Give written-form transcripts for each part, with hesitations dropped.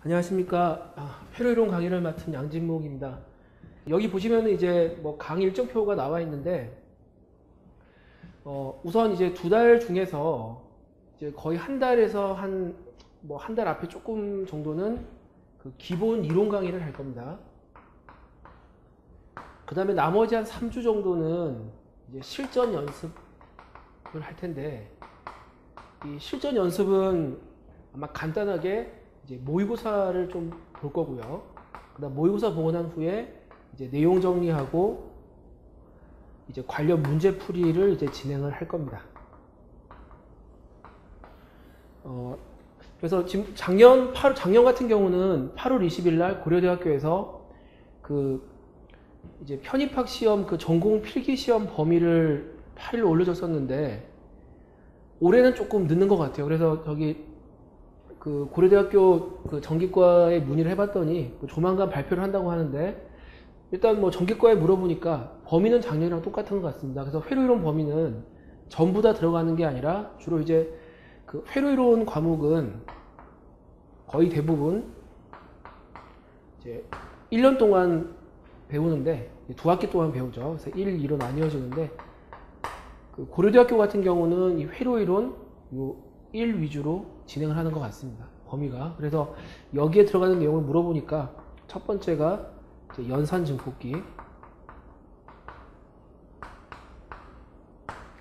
안녕하십니까. 회로이론 강의를 맡은 양진목입니다. 여기 보시면 이제 뭐 강의 일정표가 나와 있는데, 우선 이제 2달 중에서 이제 거의 한 달에서 한 달 앞에 조금 정도는 그 기본 이론 강의를 할 겁니다. 그 다음에 나머지 한 3주 정도는 이제 실전 연습을 할 텐데, 이 실전 연습은 아마 간단하게 이제 모의고사를 좀 볼 거고요. 그다음 모의고사 보고 난 후에 이제 내용 정리하고 이제 관련 문제 풀이를 이제 진행을 할 겁니다. 그래서 지금 작년 같은 경우는 8월 20일 날 고려대학교에서 그 이제 편입학 시험 그 전공 필기 시험 범위를 8일 올려줬었는데, 올해는 조금 늦는 것 같아요. 그래서 저기 그 고려대학교 그 전기과에 문의를 해봤더니 조만간 발표를 한다고 하는데, 일단 뭐 전기과에 물어보니까 범위는 작년이랑 똑같은 것 같습니다. 그래서 회로이론 범위는 전부 다 들어가는 게 아니라 주로 이제 그 회로이론 과목은 거의 대부분 이제 1년 동안 배우는데 2학기 동안 배우죠. 그래서 1, 2로 나뉘어지는데, 그 고려대학교 같은 경우는 이 회로이론 1 위주로 진행을 하는 것 같습니다. 범위가. 그래서 여기에 들어가는 내용을 물어보니까 첫 번째가 연산 증폭기,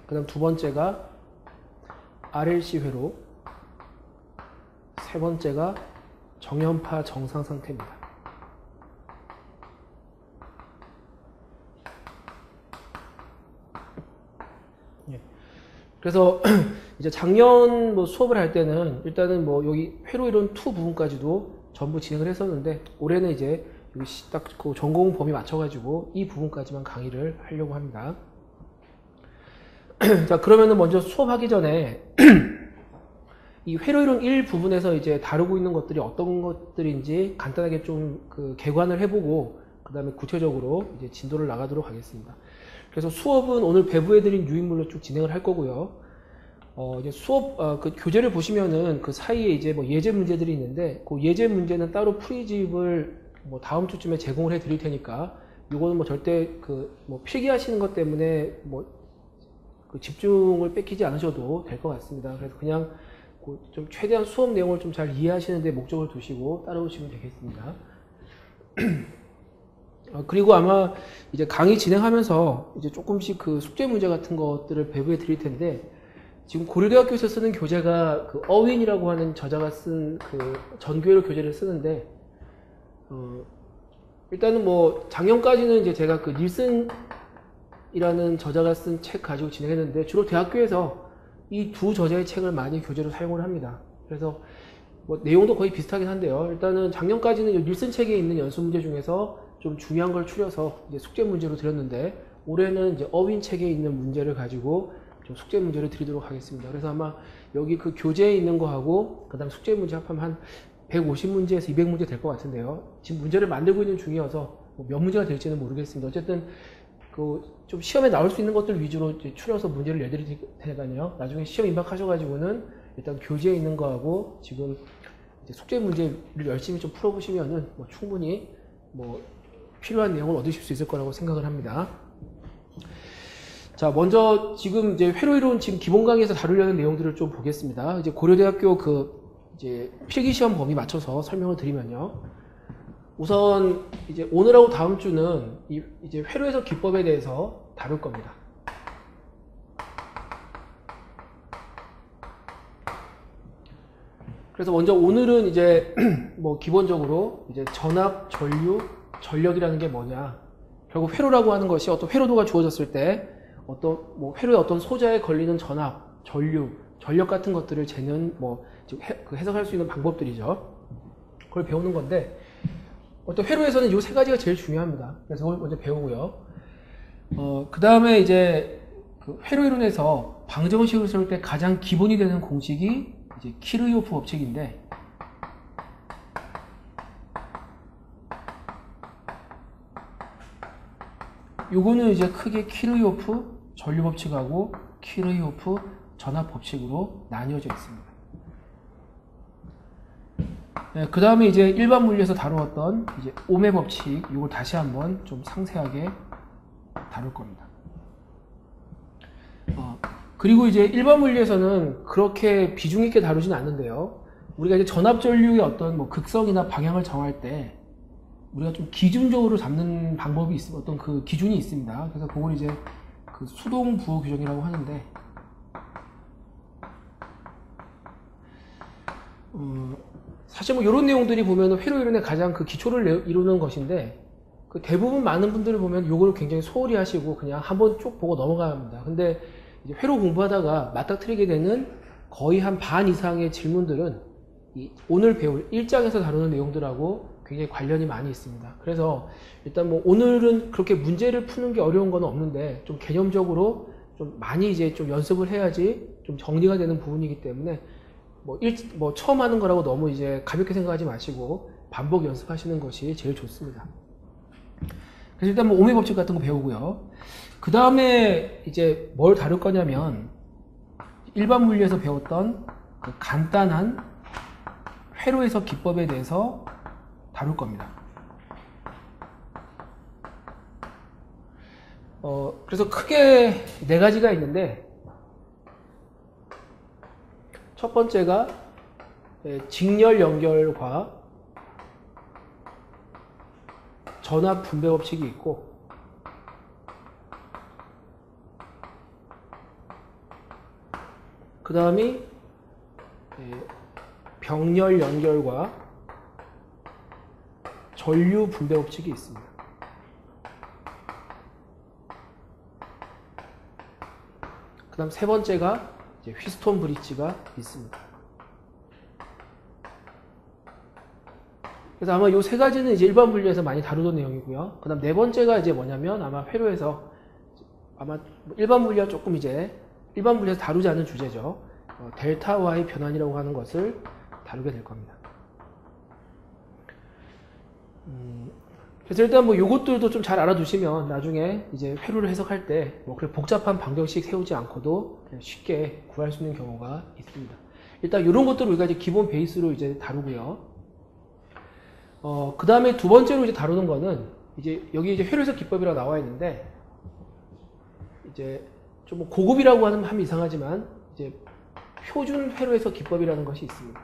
그 다음 두 번째가 RLC 회로, 세 번째가 정연파 정상 상태입니다. 그래서 이제 작년 뭐 수업을 할 때는 일단은 뭐 여기 회로이론 2 부분까지도 전부 진행을 했었는데, 올해는 이제 여기 딱 그 전공 범위 맞춰가지고 이 부분까지만 강의를 하려고 합니다. 자, 그러면은 먼저 수업하기 전에 이 회로이론 1 부분에서 이제 다루고 있는 것들이 어떤 것들인지 간단하게 좀 그 개관을 해보고, 그 다음에 구체적으로 이제 진도를 나가도록 하겠습니다. 그래서 수업은 오늘 배부해드린 유인물로 쭉 진행을 할 거고요. 이제 수업, 그 교재를 보시면은 그 사이에 이제 뭐 예제 문제들이 있는데, 그 예제 문제는 따로 프리집을 뭐 다음 주쯤에 제공을 해 드릴 테니까, 이거는 뭐 절대 그 뭐 필기하시는 것 때문에 뭐 그 집중을 뺏기지 않으셔도 될 것 같습니다. 그래서 그냥 좀 최대한 수업 내용을 좀 잘 이해하시는 데 목적을 두시고 따라오시면 되겠습니다. 그리고 아마 이제 강의 진행하면서 이제 조금씩 그 숙제 문제 같은 것들을 배부해 드릴 텐데, 지금 고려대학교에서 쓰는 교재가 그 어윈이라고 하는 저자가 쓴 그 전교회로 교재를 쓰는데, 일단은 뭐 작년까지는 이제 제가 그 닐슨이라는 저자가 쓴 책 가지고 진행했는데, 주로 대학교에서 이 두 저자의 책을 많이 교재로 사용을 합니다. 그래서 뭐 내용도 거의 비슷하긴 한데요. 일단은 작년까지는 닐슨 책에 있는 연습 문제 중에서 좀 중요한 걸 추려서 이제 숙제 문제로 드렸는데, 올해는 이제 어윈 책에 있는 문제를 가지고 좀 숙제 문제를 드리도록 하겠습니다. 그래서 아마 여기 그 교재에 있는 거하고 그 다음 숙제 문제 합하면 한 150문제에서 200문제 될 것 같은데요. 지금 문제를 만들고 있는 중이어서 뭐 몇 문제가 될지는 모르겠습니다. 어쨌든 그 좀 시험에 나올 수 있는 것들 위주로 이제 추려서 문제를 내드릴 테니까요. 나중에 시험 임박하셔가지고는 일단 교재에 있는 거하고 지금 이제 숙제 문제를 열심히 좀 풀어보시면은 뭐 충분히 뭐 필요한 내용을 얻으실 수 있을 거라고 생각을 합니다. 자, 먼저 지금 이제 회로이론 지금 기본 강의에서 다루려는 내용들을 좀 보겠습니다. 이제 고려대학교 그 이제 필기시험 범위 맞춰서 설명을 드리면요. 우선 이제 오늘하고 다음 주는 이제 회로에서 기법에 대해서 다룰 겁니다. 그래서 먼저 오늘은 이제 뭐 기본적으로 이제 전압, 전류, 전력이라는 게 뭐냐. 결국 회로라고 하는 것이 어떤 회로도가 주어졌을 때 어떤 뭐 회로의 어떤 소자에 걸리는 전압, 전류, 전력 같은 것들을 재는 뭐 해석할 수 있는 방법들이죠. 그걸 배우는 건데, 어떤 회로에서는 이 세 가지가 제일 중요합니다. 그래서 그걸 먼저 배우고요. 그 다음에 이제 그 회로이론에서 방정식을 쓸 때 가장 기본이 되는 공식이 이제 키르요프 법칙인데, 요거는 이제 크게 키르요프 전류 법칙하고 키르요프 전압 법칙으로 나뉘어져 있습니다. 네, 그 다음에 이제 일반 물리에서 다루었던 이제 오음의 법칙, 이걸 다시 한번 좀 상세하게 다룰 겁니다. 그리고 이제 일반 물리에서는 그렇게 비중 있게 다루진 않는데요. 우리가 이제 전압 전류의 어떤 뭐 극성이나 방향을 정할 때 우리가 좀 기준적으로 잡는 방법이 있습니다. 어떤 그 기준이 있습니다. 그래서 그걸 이제 그 수동 부호 규정이라고 하는데, 사실 뭐 이런 내용들이 보면 회로 이론의 가장 그 기초를 이루는 것인데, 그 대부분 많은 분들을 보면 이걸 굉장히 소홀히 하시고 그냥 한번 쭉 보고 넘어갑니다. 근데 이제 회로 공부하다가 맞닥뜨리게 되는 거의 한 반 이상의 질문들은 오늘 배울 1장에서 다루는 내용들하고 굉장히 관련이 많이 있습니다. 그래서 일단 뭐 오늘은 그렇게 문제를 푸는 게 어려운 건 없는데, 좀 개념적으로 좀 많이 이제 좀 연습을 해야지 좀 정리가 되는 부분이기 때문에 뭐 처음 하는 거라고 너무 이제 가볍게 생각하지 마시고 반복 연습하시는 것이 제일 좋습니다. 그래서 일단 뭐 오음의 법칙 같은 거 배우고요. 그 다음에 이제 뭘 다룰 거냐면 일반 물리에서 배웠던 그 간단한 회로 해석 기법에 대해서 다룰 겁니다. 그래서 크게 네 가지가 있는데, 첫 번째가 직렬 연결과 전압 분배 법칙이 있고, 그 다음이 병렬 연결과 전류 분배 법칙이 있습니다. 그 다음 세 번째가 이제 휘스톤 브릿지가 있습니다. 그래서 아마 이 세 가지는 이제 일반 분리에서 많이 다루던 내용이고요. 그 다음 네 번째가 이제 뭐냐면 아마 회로에서 아마 일반 분리와 조금 이제 일반 분리에서 다루지 않은 주제죠. 델타 Y 변환이라고 하는 것을 다루게 될 겁니다. 그래서 일단 뭐 요것들도 좀 잘 알아두시면 나중에 이제 회로를 해석할 때 뭐 그렇게 복잡한 방정식 세우지 않고도 그냥 쉽게 구할 수 있는 경우가 있습니다. 일단 이런 것들을 우리가 이제 기본 베이스로 이제 다루고요. 그 다음에 두 번째로 이제 다루는 거는 이제 여기 이제 회로 해석 기법이라고 나와 있는데, 이제 좀 뭐 고급이라고 하면 이상하지만 이제 표준 회로 해석 기법이라는 것이 있습니다.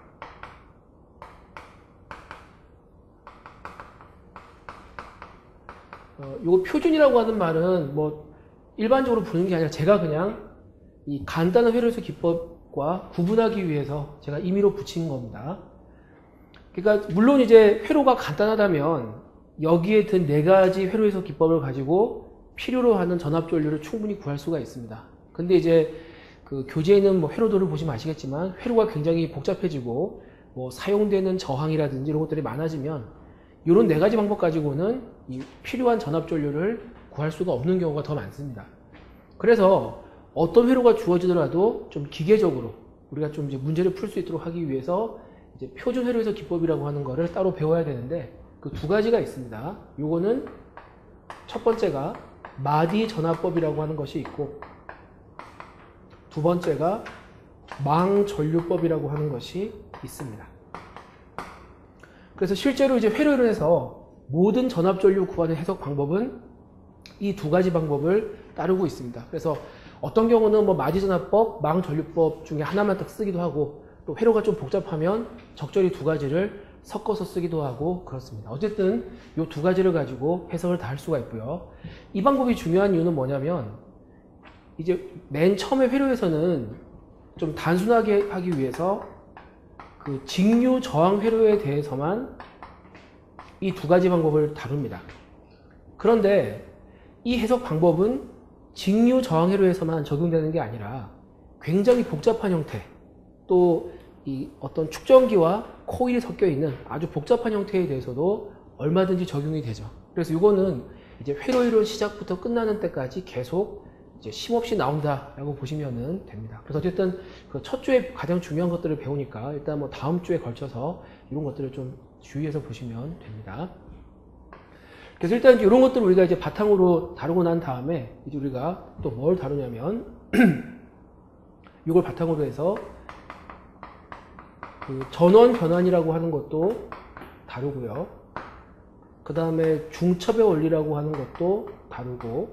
요거 표준이라고 하는 말은 뭐 일반적으로 부르는 게 아니라 제가 그냥 이 간단한 회로 해석 기법과 구분하기 위해서 제가 임의로 붙인 겁니다. 그러니까 물론 이제 회로가 간단하다면 여기에 든 네 가지 회로 해석 기법을 가지고 필요로 하는 전압 전류를 충분히 구할 수가 있습니다. 근데 이제 그 교재에 있는 뭐 회로도를 보시면 아시겠지만 회로가 굉장히 복잡해지고 뭐 사용되는 저항이라든지 이런 것들이 많아지면 이런 네 가지 방법 가지고는 이 필요한 전압 전류를 구할 수가 없는 경우가 더 많습니다. 그래서 어떤 회로가 주어지더라도 좀 기계적으로 우리가 좀 이제 문제를 풀 수 있도록 하기 위해서 이제 표준 회로 해석 기법이라고 하는 거를 따로 배워야 되는데, 그 두 가지가 있습니다. 요거는 첫 번째가 마디 전압법이라고 하는 것이 있고, 두 번째가 망 전류법이라고 하는 것이 있습니다. 그래서 실제로 이제 회로를 해서 모든 전압 전류 구하는 해석 방법은 이 두 가지 방법을 따르고 있습니다. 그래서 어떤 경우는 뭐 마디 전압법, 망 전류법 중에 하나만 딱 쓰기도 하고, 또 회로가 좀 복잡하면 적절히 두 가지를 섞어서 쓰기도 하고 그렇습니다. 어쨌든 이 두 가지를 가지고 해석을 다 할 수가 있고요. 이 방법이 중요한 이유는 뭐냐면 이제 맨 처음에 회로에서는 좀 단순하게 하기 위해서 그 직류 저항 회로에 대해서만 이 두 가지 방법을 다룹니다. 그런데 이 해석 방법은 직류 저항 회로에서만 적용되는 게 아니라 굉장히 복잡한 형태, 또 이 어떤 축전기와 코일이 섞여 있는 아주 복잡한 형태에 대해서도 얼마든지 적용이 되죠. 그래서 이거는 이제 회로 이론 시작부터 끝나는 때까지 계속 이제 쉼없이 나온다라고 보시면 됩니다. 그래서 어쨌든 그 첫 주에 가장 중요한 것들을 배우니까 일단 뭐 다음 주에 걸쳐서 이런 것들을 좀 주의해서 보시면 됩니다. 그래서 일단 이런 것들을 우리가 이제 바탕으로 다루고 난 다음에 이제 우리가 또 뭘 다루냐면 이걸 바탕으로 해서 그 전원 변환이라고 하는 것도 다루고요. 그 다음에 중첩의 원리라고 하는 것도 다루고,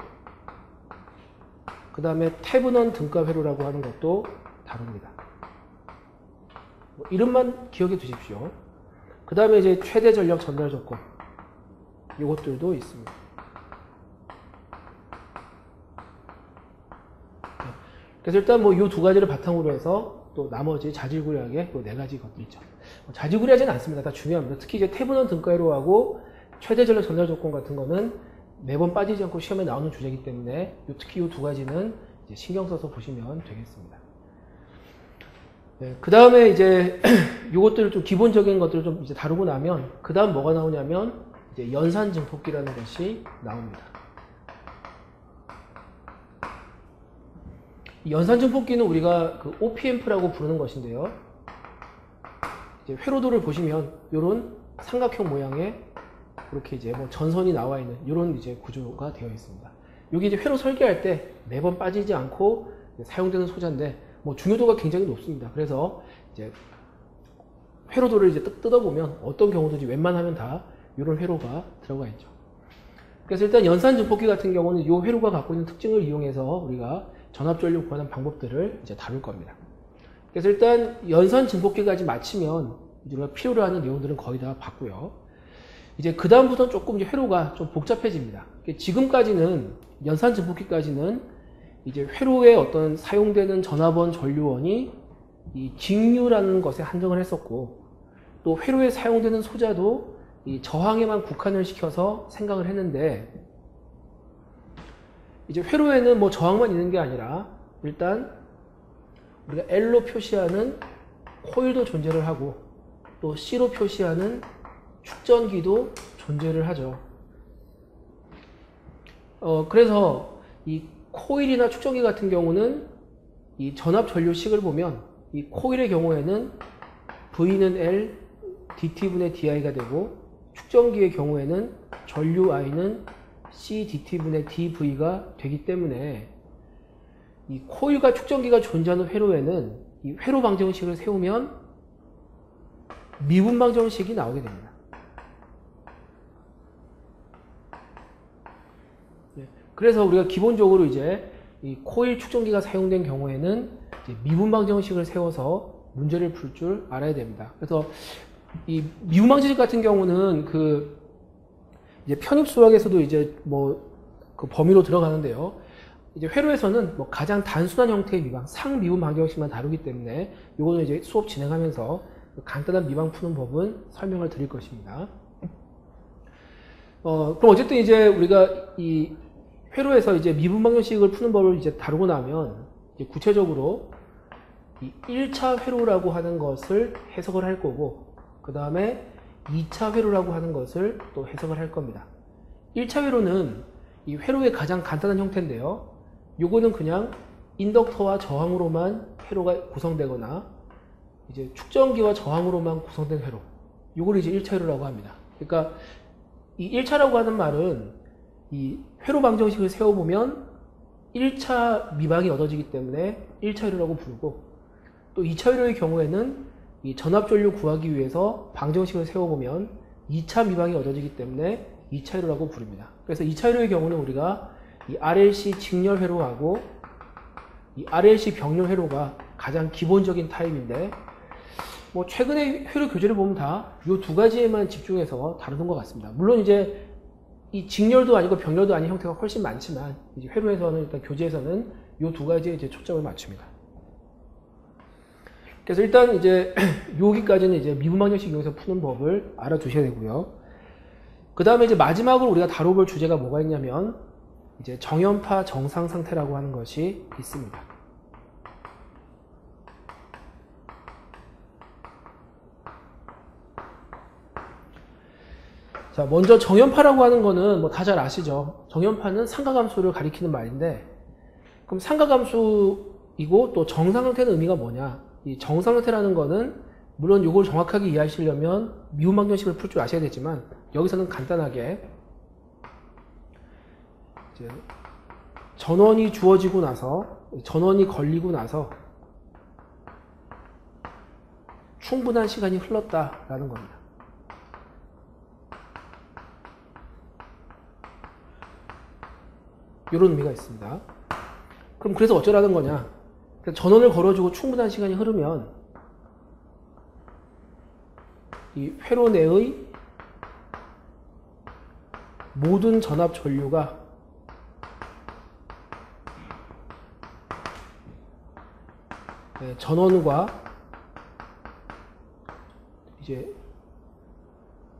그 다음에 태분원 등가 회로라고 하는 것도 다룹니다. 이름만 기억해 두십시오. 그 다음에 이제 최대 전력 전달 조건, 이것들도 있습니다. 그래서 일단 뭐 이 두 가지를 바탕으로 해서 또 나머지 자질구레하게 또 네 가지 것도 있죠. 자질구레하지는 않습니다. 다 중요합니다. 특히 이제 태분원 등가회로하고 최대 전력 전달 조건 같은 거는 매번 빠지지 않고 시험에 나오는 주제이기 때문에 특히 이 두 가지는 이제 신경 써서 보시면 되겠습니다. 네, 그 다음에 이제 요것들을 좀 기본적인 것들을 좀 이제 다루고 나면 그 다음 뭐가 나오냐면 이제 연산 증폭기라는 것이 나옵니다. 이 연산 증폭기는 우리가 그 OPM프라고 부르는 것인데요. 이제 회로도를 보시면 이런 삼각형 모양의 이렇게 이제 뭐 전선이 나와 있는 이런 이제 구조가 되어 있습니다. 여기 이제 회로 설계할 때 매번 빠지지 않고 사용되는 소자인데 뭐 중요도가 굉장히 높습니다. 그래서 이제 회로도를 이제 뜯어보면 어떤 경우든지 웬만하면 다 이런 회로가 들어가 있죠. 그래서 일단 연산 증폭기 같은 경우는 이 회로가 갖고 있는 특징을 이용해서 우리가 전압전류 구하는 방법들을 이제 다룰 겁니다. 그래서 일단 연산 증폭기까지 마치면 이제 우리가 필요로 하는 내용들은 거의 다 봤고요. 이제 그 다음부터는 조금 이제 회로가 좀 복잡해집니다. 지금까지는 연산 증폭기까지는 이제 회로에 어떤 사용되는 전압원 전류원이 이 직류라는 것에 한정을 했었고, 또 회로에 사용되는 소자도 이 저항에만 국한을 시켜서 생각을 했는데, 이제 회로에는 뭐 저항만 있는 게 아니라 일단 우리가 L로 표시하는 코일도 존재를 하고 또 C로 표시하는 축전기도 존재를 하죠. 그래서 이 코일이나 축전기 같은 경우는 이 전압 전류식을 보면 이 코일의 경우에는 V는 L, dt분의 di가 되고, 축전기의 경우에는 전류 I는 C dt분의 dv가 되기 때문에 이 코일과 축전기가 존재하는 회로에는 이 회로 방정식을 세우면 미분 방정식이 나오게 됩니다. 그래서 우리가 기본적으로 이제 이 코일 축전기가 사용된 경우에는 이제 미분 방정식을 세워서 문제를 풀 줄 알아야 됩니다. 그래서 이 미분 방정식 같은 경우는 그 이제 편입 수학에서도 이제 뭐 그 범위로 들어가는데요. 이제 회로에서는 뭐 가장 단순한 형태의 미방, 상미분 방정식만 다루기 때문에 이거는 이제 수업 진행하면서 간단한 미방 푸는 법은 설명을 드릴 것입니다. 그럼 어쨌든 이제 우리가 이 회로에서 이제 미분 방정식을 푸는 법을 이제 다루고 나면 이제 구체적으로 이 1차 회로라고 하는 것을 해석을 할 거고, 그 다음에 2차 회로라고 하는 것을 또 해석을 할 겁니다. 1차 회로는 이 회로의 가장 간단한 형태인데요. 요거는 그냥 인덕터와 저항으로만 회로가 구성되거나 이제 축전기와 저항으로만 구성된 회로, 요걸 이제 1차 회로라고 합니다. 그러니까 이 1차라고 하는 말은 이 회로 방정식을 세워보면 1차 미방이 얻어지기 때문에 1차 회로라고 부르고, 또 2차 회로의 경우에는 이 전압전류 구하기 위해서 방정식을 세워보면 2차 미방이 얻어지기 때문에 2차 회로라고 부릅니다. 그래서 2차 회로의 경우는 우리가 이 RLC 직렬 회로하고 이 RLC 병렬 회로가 가장 기본적인 타입인데, 뭐 최근에 회로 교재를 보면 다 이 두 가지에만 집중해서 다루는 것 같습니다. 물론 이제 이 직렬도 아니고 병렬도 아닌 형태가 훨씬 많지만 이제 회로에서는 일단 교재에서는 이 두 가지에 이제 초점을 맞춥니다. 그래서 일단 이제 여기까지는 이제 미분 방정식 이용해서 푸는 법을 알아두셔야 되고요. 그 다음에 이제 마지막으로 우리가 다뤄볼 주제가 뭐가 있냐면 이제 정연파 정상 상태라고 하는 것이 있습니다. 자, 먼저 정연파라고 하는 거는 뭐 다 잘 아시죠? 정연파는 상가감수를 가리키는 말인데, 그럼 상가감수이고 또 정상 상태는 의미가 뭐냐? 이 정상 상태라는 거는 물론 이걸 정확하게 이해하시려면 미분 방정식을 풀 줄 아셔야 되지만, 여기서는 간단하게 이제 전원이 주어지고 나서, 전원이 걸리고 나서 충분한 시간이 흘렀다라는 겁니다. 이런 의미가 있습니다. 그럼 그래서 어쩌라는 거냐? 전원을 걸어주고 충분한 시간이 흐르면 이 회로 내의 모든 전압 전류가 전원과 이제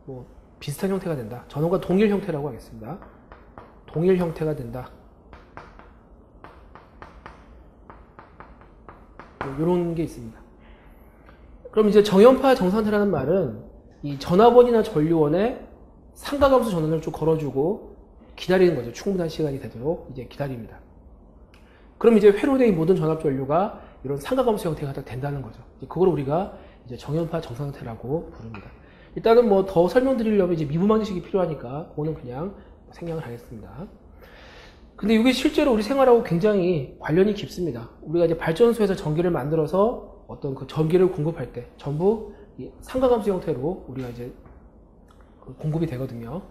뭐 비슷한 형태가 된다. 전원과 동일 형태라고 하겠습니다. 동일 형태가 된다. 이런 게 있습니다. 그럼 이제 정연파 정상태라는 말은 이 전압원이나 전류원에 상가감수 전원을 쭉 걸어주고 기다리는 거죠. 충분한 시간이 되도록 이제 기다립니다. 그럼 이제 회로된 모든 전압 전류가 이런 상가감수 형태가 된다는 거죠. 그걸 우리가 이제 정연파 정상태라고 부릅니다. 일단은 뭐 더 설명드리려면 이제 미분방정식이 필요하니까 그거는 그냥 생략을 하겠습니다. 근데 이게 실제로 우리 생활하고 굉장히 관련이 깊습니다. 우리가 이제 발전소에서 전기를 만들어서 어떤 그 전기를 공급할 때 전부 이 상가감수 형태로 우리가 이제 공급이 되거든요.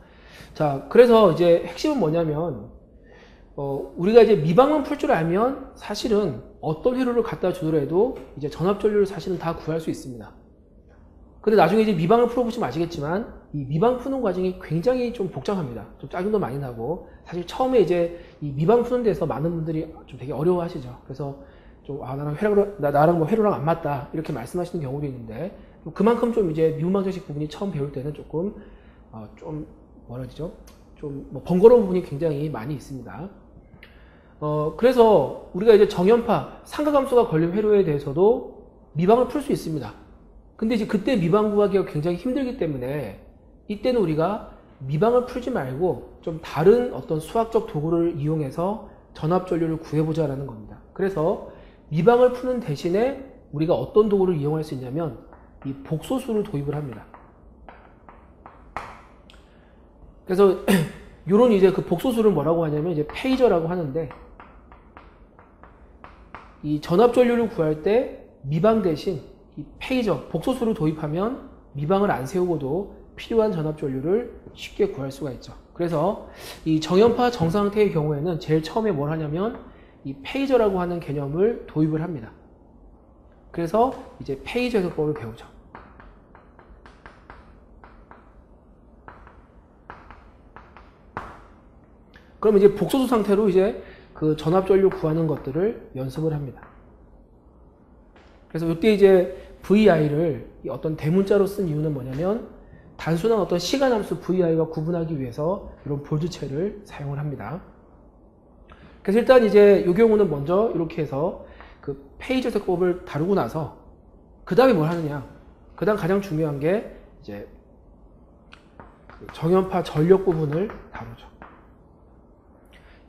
자, 그래서 이제 핵심은 뭐냐면 우리가 이제 미방만 풀 줄 알면 사실은 어떤 회로를 갖다 주더라도 이제 전압 전류를 사실은 다 구할 수 있습니다. 근데 나중에 이제 미방을 풀어보시면 아시겠지만 이 미방 푸는 과정이 굉장히 좀 복잡합니다. 좀 짜증도 많이 나고 사실 처음에 이제 이 미방 푸는 데서 많은 분들이 좀 되게 어려워하시죠. 그래서 좀 나랑 뭐 회로랑 안 맞다 이렇게 말씀하시는 경우도 있는데 그만큼 좀 이제 미분방정식 부분이 처음 배울 때는 조금 좀 뭐라 그러죠? 좀 뭐 번거로운 부분이 굉장히 많이 있습니다. 그래서 우리가 이제 정연파 상가감수가 걸린 회로에 대해서도 미방을 풀 수 있습니다. 근데 이제 그때 미방 구하기가 굉장히 힘들기 때문에 이때는 우리가 미방을 풀지 말고 좀 다른 어떤 수학적 도구를 이용해서 전압 전류를 구해보자라는 겁니다. 그래서 미방을 푸는 대신에 우리가 어떤 도구를 이용할 수 있냐면 이 복소수를 도입을 합니다. 그래서 요런 이제 그 복소수를 뭐라고 하냐면 이제 페이저라고 하는데 이 전압 전류를 구할 때 미방 대신 이 페이저, 복소수를 도입하면 미방을 안 세우고도 필요한 전압 전류를 쉽게 구할 수가 있죠. 그래서 이 정연파 정상태의 경우에는 제일 처음에 뭘 하냐면 이 페이저라고 하는 개념을 도입을 합니다. 그래서 이제 페이저 해석법을 배우죠. 그럼 이제 복소수 상태로 이제 그 전압 전류 구하는 것들을 연습을 합니다. 그래서 이때 이제 VI를 어떤 대문자로 쓴 이유는 뭐냐면 단순한 어떤 시간 함수 VI와 구분하기 위해서 이런 볼트체를 사용을 합니다. 그래서 일단 이제 이 경우는 먼저 이렇게 해서 그 페이저 해석법을 다루고 나서 그 다음에 뭘 하느냐? 그 다음 가장 중요한 게 이제 그 정연파 전력 부분을 다루죠.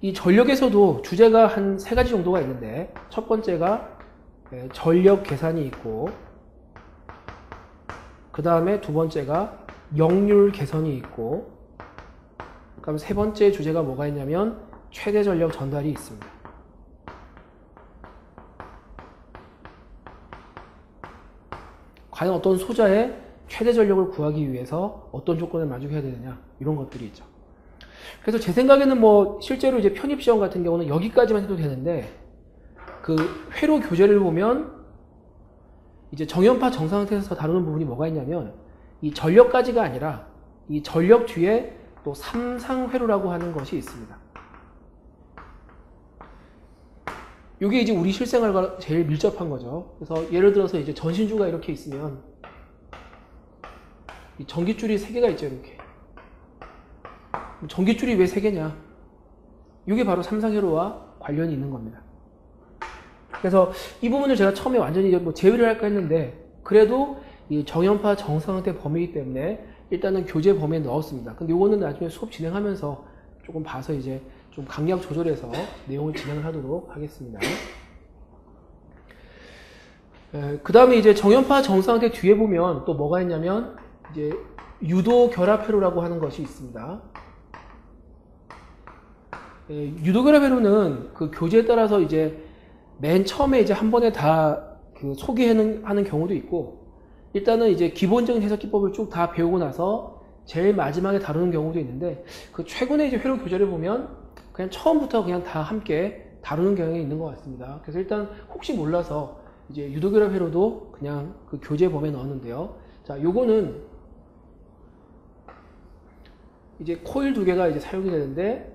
이 전력에서도 주제가 한 3가지 정도가 있는데 첫 번째가 전력 계산이 있고 그 다음에 두 번째가 역률 개선이 있고 그럼 세 번째 주제가 뭐가 있냐면 최대 전력 전달이 있습니다. 과연 어떤 소자의 최대 전력을 구하기 위해서 어떤 조건을 만족해야 되느냐 이런 것들이 있죠. 그래서 제 생각에는 뭐 실제로 이제 편입시험 같은 경우는 여기까지만 해도 되는데 그 회로 교재를 보면 이제 정연파 정상태에서 다루는 부분이 뭐가 있냐면 이 전력까지가 아니라 이 전력 뒤에 또 삼상회로라고 하는 것이 있습니다. 이게 이제 우리 실생활과 제일 밀접한 거죠. 그래서 예를 들어서 이제 전신주가 이렇게 있으면 이 전기줄이 3개가 있죠. 이렇게. 전기줄이 왜 3개냐? 이게 바로 삼상회로와 관련이 있는 겁니다. 그래서 이 부분을 제가 처음에 완전히 뭐 제외를 할까 했는데 그래도 이 정연파 정상태 범위이기 때문에 일단은 교재 범위에 넣었습니다. 근데 이거는 나중에 수업 진행하면서 조금 봐서 이제 좀 강약 조절해서 내용을 진행을 하도록 하겠습니다. 그 다음에 이제 정연파 정상태 뒤에 보면 또 뭐가 있냐면 이제 유도 결합 회로라고 하는 것이 있습니다. 유도 결합 회로는 그 교재에 따라서 이제 맨 처음에 이제 한 번에 다 그 소개하는 경우도 있고 일단은 이제 기본적인 해석 기법을 쭉 다 배우고 나서 제일 마지막에 다루는 경우도 있는데, 그 최근에 이제 회로 교재를 보면 그냥 처음부터 그냥 다 함께 다루는 경향이 있는 것 같습니다. 그래서 일단 혹시 몰라서 이제 유도결합 회로도 그냥 그 교재 범위에 넣었는데요. 자, 요거는 이제 코일 두 개가 이제 사용이 되는데,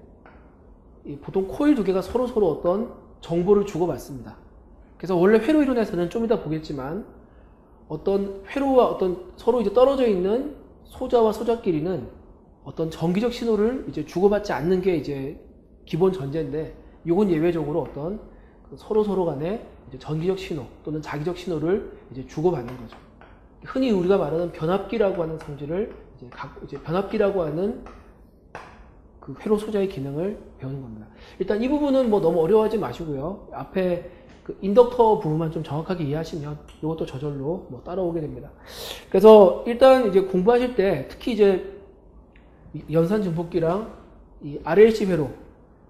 보통 코일 두 개가 서로 어떤 정보를 주고받습니다. 그래서 원래 회로 이론에서는 좀 이따 보겠지만, 어떤 회로와 어떤 서로 이제 떨어져 있는 소자와 소자끼리는 어떤 전기적 신호를 이제 주고받지 않는 게 이제 기본 전제인데, 이건 예외적으로 어떤 서로 간에 이제 전기적 신호 또는 자기적 신호를 이제 주고받는 거죠. 흔히 우리가 말하는 변압기라고 하는 성질을 이제 변압기라고 하는 그 회로 소자의 기능을 배우는 겁니다. 일단 이 부분은 뭐 너무 어려워하지 마시고요. 앞에 그 인덕터 부분만 좀 정확하게 이해하시면 이것도 저절로 뭐 따라오게 됩니다. 그래서 일단 이제 공부하실 때 특히 이제 연산 증폭기랑 이 RLC 회로,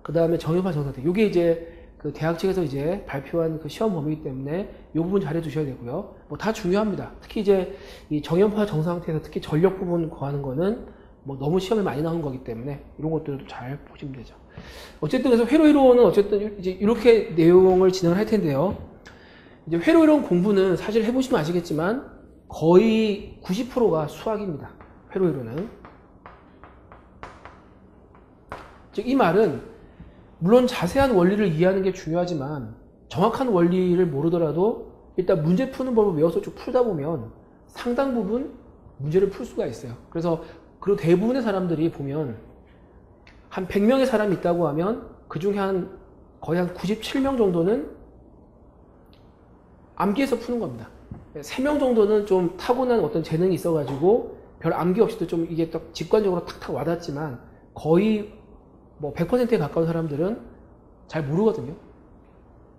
그 다음에 정협화 정상태, 이게 이제 그 대학 측에서 이제 발표한 그 시험 범위이기 때문에 이 부분 잘 해두셔야 되고요. 뭐 다 중요합니다. 특히 이제 이 정협화 정상태에서 특히 전력 부분 구하는 거는 뭐 너무 시험에 많이 나온 거기 때문에 이런 것들도 잘 보시면 되죠. 어쨌든 그래서 회로 이론은 어쨌든 이제 이렇게 내용을 진행을 할 텐데요. 이제 회로 이론 공부는 사실 해보시면 아시겠지만 거의 90%가 수학입니다. 회로 이론은. 즉 이 말은 물론 자세한 원리를 이해하는 게 중요하지만 정확한 원리를 모르더라도 일단 문제 푸는 법을 외워서 쭉 풀다 보면 상당 부분 문제를 풀 수가 있어요. 그리고 대부분의 사람들이 보면 한 100명의 사람이 있다고 하면 그 중에 거의 한 97명 정도는 암기해서 푸는 겁니다. 3명 정도는 좀 타고난 어떤 재능이 있어가지고 별 암기 없이도 좀 이게 딱 직관적으로 탁탁 와닿지만 거의 뭐 100%에 가까운 사람들은 잘 모르거든요.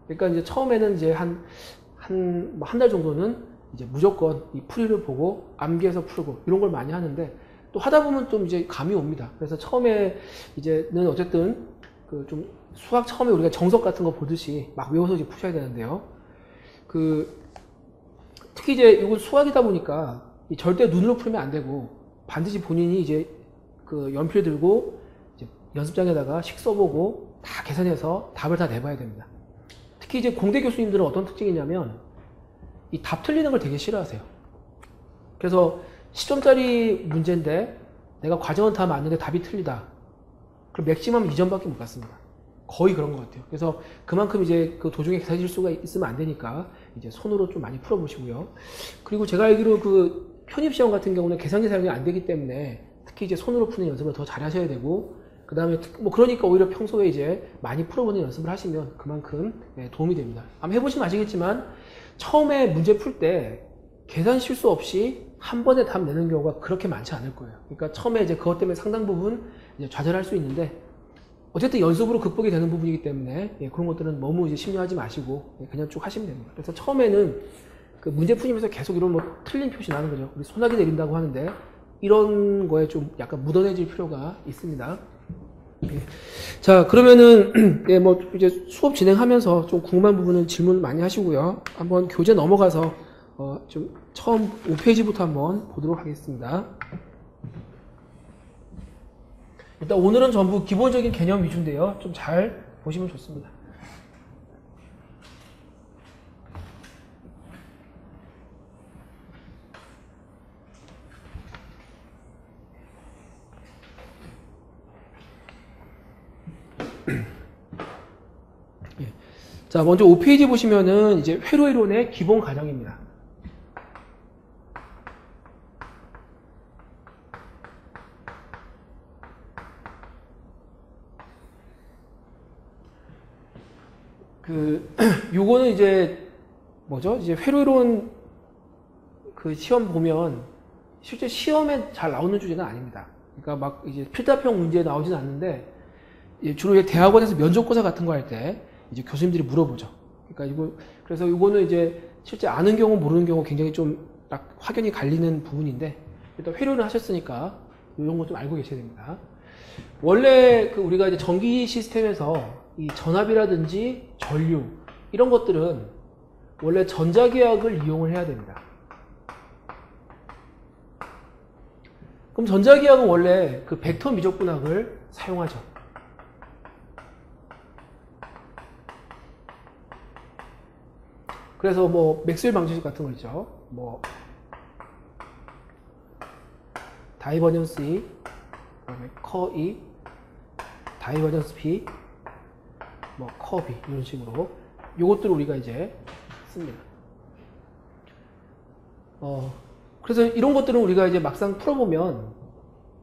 그러니까 이제 처음에는 이제 한 달 정도는 이제 무조건 이 풀이를 보고 암기해서 풀고 이런 걸 많이 하는데, 또 하다 보면 좀 이제 감이 옵니다. 그래서 처음에 이제는 어쨌든 그 좀 수학 처음에 우리가 정석 같은 거 보듯이 막 외워서 이제 푸셔야 되는데요. 특히 이제 이건 수학이다 보니까 절대 눈으로 풀면 안 되고 반드시 본인이 이제 그 연필 들고 이제 연습장에다가 식 써보고 다 계산해서 답을 다 내봐야 됩니다. 특히 이제 공대 교수님들은 어떤 특징이 있냐면 이 답 틀리는 걸 되게 싫어하세요. 그래서 10점짜리 문제인데 내가 과정은 다 맞는데 답이 틀리다. 그럼 맥시멈 2점밖에 못 갔습니다. 거의 그런 것 같아요. 그래서 그만큼 이제 그 도중에 계산 실수가 있으면 안 되니까 이제 손으로 좀 많이 풀어보시고요. 그리고 제가 알기로 그 편입시험 같은 경우는 계산기 사용이 안 되기 때문에 특히 이제 손으로 푸는 연습을 더 잘 하셔야 되고, 그 다음에 뭐 그러니까 오히려 평소에 이제 많이 풀어보는 연습을 하시면 그만큼 도움이 됩니다. 아마 해보시면 아시겠지만 처음에 문제 풀 때 계산 실수 없이 한 번에 답 내는 경우가 그렇게 많지 않을 거예요. 그러니까 처음에 이제 그것 때문에 상당 부분 이제 좌절할 수 있는데, 어쨌든 연습으로 극복이 되는 부분이기 때문에 그런 것들은 너무 이제 심려하지 마시고 그냥 쭉 하시면 됩니다. 그래서 처음에는 그 문제 풀면서 계속 이런 뭐 틀린 표시 나는 거죠. 우리 소나기 내린다고 하는데 이런 거에 좀 약간 묻어내질 필요가 있습니다. 자, 그러면은 뭐 이제 수업 진행하면서 좀 궁금한 부분은 질문 많이 하시고요. 한번 교재 넘어가서 좀 처음 5페이지부터 한번 보도록 하겠습니다. 일단 오늘은 전부 기본적인 개념 위주인데요. 좀 잘 보시면 좋습니다. 예. 자, 먼저 5페이지 보시면은 이제 회로 이론의 기본 가정입니다. 요거는 이제 뭐죠? 이제 회로 이론 그 시험 보면 실제 시험에 잘 나오는 주제는 아닙니다. 그러니까 막 이제 필답형 문제에 나오진 않는데, 주로 이제 대학원에서 면접고사 같은 거 할 때 이제 교수님들이 물어보죠. 그러니까 그래서 이거는 이제 실제 아는 경우 모르는 경우 굉장히 좀 딱 확연히 갈리는 부분인데, 일단 회로를 하셨으니까 이런 거 좀 알고 계셔야 됩니다. 원래 우리가 이제 전기 시스템에서 이 전압이라든지 전류 이런 것들은 원래 전자계약을 이용을 해야 됩니다. 그럼 전자기학은 원래 그 벡터 미적분학을 사용하죠. 그래서 뭐 맥스웰 방정식 같은 거 있죠. 뭐 다이버전스 E, 그다음에 커 E, 다이버전스 P, 뭐 커 B 이런 식으로 요것들을 우리가 이제 씁니다. 그래서 이런 것들은 우리가 이제 막상 풀어보면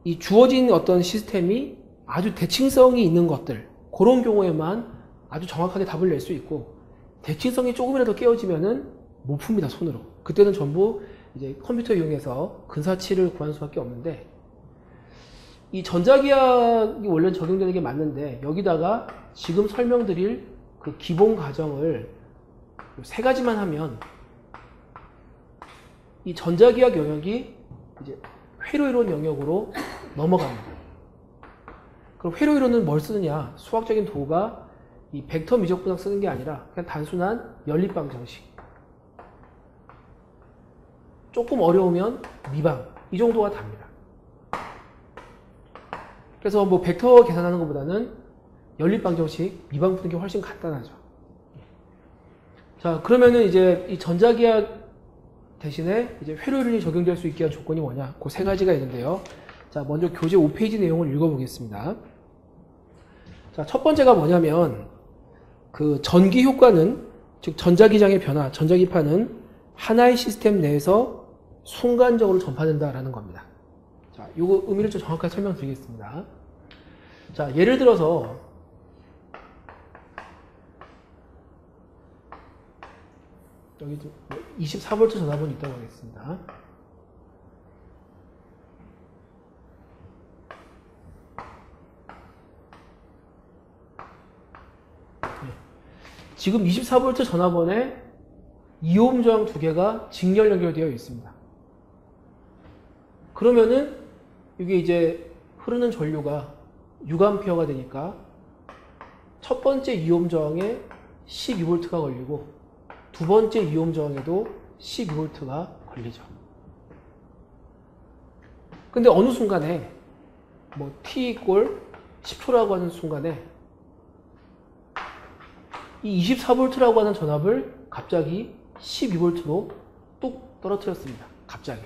이 주어진 어떤 시스템이 아주 대칭성이 있는 것들, 그런 경우에만 아주 정확하게 답을 낼 수 있고, 대칭성이 조금이라도 깨어지면은 못 풉니다, 손으로. 그때는 전부 이제 컴퓨터 이용해서 근사치를 구하는 수밖에 없는데, 이 전자기학이 원래 적용되는 게 맞는데, 여기다가 지금 설명드릴 그 기본 과정을 세 가지만 하면 이 전자기학 영역이 이제 회로이론 영역으로 넘어갑니다. 그럼 회로이론은 뭘 쓰느냐? 수학적인 도구가 이 벡터 미적분학 쓰는 게 아니라 그냥 단순한 연립방정식. 조금 어려우면 미방. 이 정도가 답니다. 그래서 뭐 벡터 계산하는 것보다는 연립방정식, 미방 푸는 게 훨씬 간단하죠. 자, 그러면은 이제 이 전자기학 대신에 이제 회로이론이 적용될 수 있게 한 조건이 뭐냐? 그 세 가지가 있는데요. 자, 먼저 교재 5페이지 내용을 읽어보겠습니다. 자, 첫 번째가 뭐냐면 그 전기 효과는, 즉 전자기장의 변화, 전자기파는 하나의 시스템 내에서 순간적으로 전파된다라는 겁니다. 자, 요거 의미를 좀 정확하게 설명드리겠습니다. 자, 예를 들어서 여기 24V 전화번호 있다고 하겠습니다. 지금 24V 전화번에 2옴 저항 두 개가 직렬 연결되어 있습니다. 그러면은 이게 이제 흐르는 전류가 6A가 되니까 첫 번째 2옴 저항에 12V가 걸리고 두 번째 2옴 저항에도 12V가 걸리죠. 근데 어느 순간에 뭐 t 이꼴 10초라고 하는 순간에 이 24V라고 하는 전압을 갑자기 12V로 뚝 떨어뜨렸습니다. 갑자기.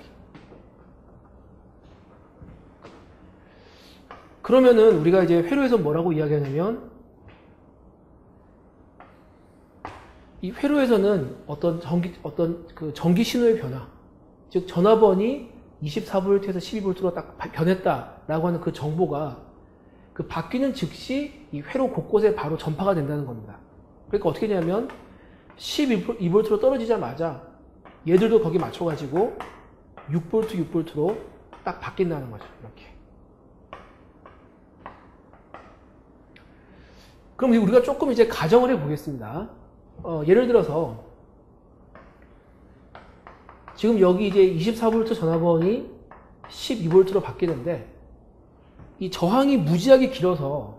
그러면은 우리가 이제 회로에서 뭐라고 이야기하냐면 이 회로에서는 어떤 그 전기 신호의 변화, 즉 전화번이 24V에서 12V로 딱 변했다라고 하는 그 정보가 그 바뀌는 즉시 이 회로 곳곳에 바로 전파가 된다는 겁니다. 그러니까 어떻게 되냐면 12V로 떨어지자마자 얘들도 거기 맞춰가지고 6V, 6V로 딱 바뀐다는 거죠. 이렇게. 그럼 우리가 조금 이제 가정을 해보겠습니다. 예를 들어서 지금 여기 이제 24V 전화번이 12V로 바뀌는데 이 저항이 무지하게 길어서